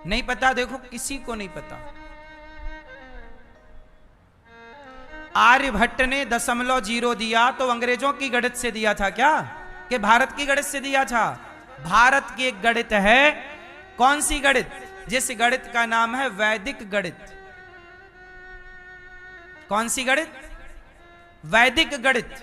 नहीं पता? देखो किसी को नहीं पता। आर्यभट्ट ने 0.0 दिया तो अंग्रेजों की गणित से दिया था क्या, कि भारत की गणित से दिया था? भारत की एक गणित है। कौन सी गणित? जिस गणित का नाम है वैदिक गणित। कौन सी गणित? वैदिक गणित।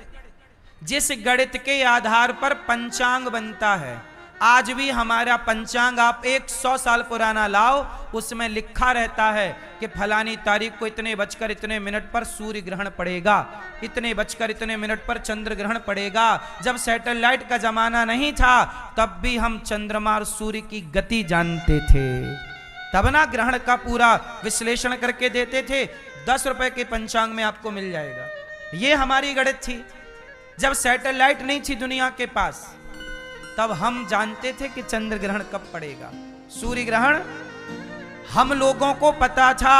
जिस गणित के आधार पर पंचांग बनता है। आज भी हमारा पंचांग आप 100 साल पुराना लाओ, उसमें लिखा रहता है कि फलानी तारीख को इतने बजकर इतने मिनट पर सूर्य ग्रहण पड़ेगा, इतने बजकर इतने मिनट पर चंद्र ग्रहण पड़ेगा। जब सैटेलाइट का जमाना नहीं था तब भी हम चंद्रमा और सूर्य की गति जानते थे, तब ना ग्रहण का पूरा विश्लेषण करके देते थे। 10 रुपए के पंचांग में आपको मिल जाएगा। ये हमारी गणित थी। जब सैटेलाइट नहीं थी दुनिया के पास, तब हम जानते थे कि चंद्र ग्रहण कब पड़ेगा, सूर्य ग्रहण। हम लोगों को पता था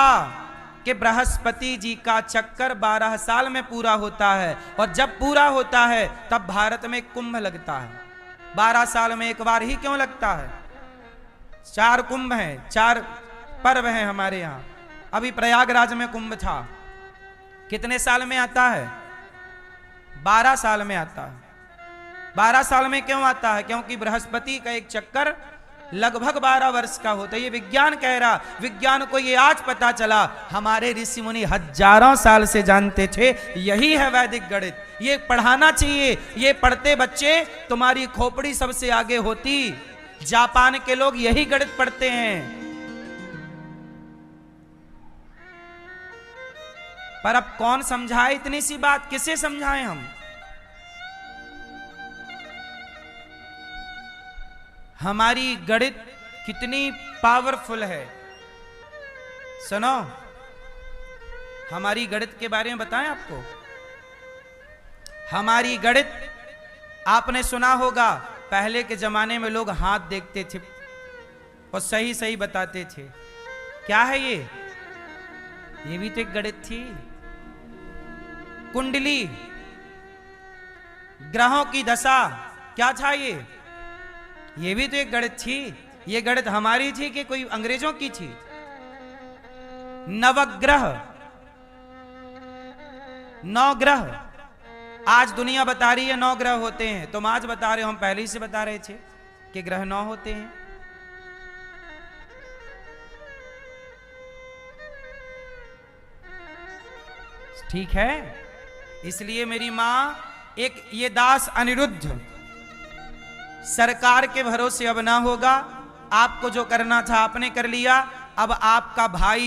कि बृहस्पति जी का चक्कर 12 साल में पूरा होता है, और जब पूरा होता है तब भारत में कुंभ लगता है। 12 साल में एक बार ही क्यों लगता है? 4 कुंभ हैं, 4 पर्व हैं हमारे यहाँ। अभी प्रयागराज में कुंभ था। कितने साल में आता है? 12 साल में आता है। 12 साल में क्यों आता है? क्योंकि बृहस्पति का एक चक्कर लगभग 12 वर्ष का होता है। ये विज्ञान कह रहा। विज्ञान को ये आज पता चला। हमारे ऋषि मुनि हजारों साल से जानते थे। यही है वैदिक गणित। ये पढ़ाना चाहिए। ये पढ़ते बच्चे तुम्हारी खोपड़ी सबसे आगे होती। जापान के लोग यही गणित पढ़ते हैं। पर अब कौन समझाए इतनी सी बात? किसे समझाएं हम? हमारी गणित कितनी पावरफुल है। सुनो, हमारी गणित के बारे में बताएं आपको। हमारी गणित, आपने सुना होगा पहले के जमाने में लोग हाथ देखते थे और सही सही बताते थे। क्या है ये? ये भी तो एक गणित थी। कुंडली, ग्रहों की दशा, क्या था ये? ये भी तो एक गणित थी। ये गणित हमारी थी कि कोई अंग्रेजों की थी? नवग्रह, 9 ग्रह। आज दुनिया बता रही है 9 ग्रह होते हैं। तुम आज बता रहे हो, हम पहले ही से बता रहे थे कि ग्रह 9 होते हैं। ठीक है। इसलिए मेरी मां, एक ये दास अनिरुद्ध सरकार के भरोसे अब ना होगा। आपको जो करना था आपने कर लिया। अब आपका भाई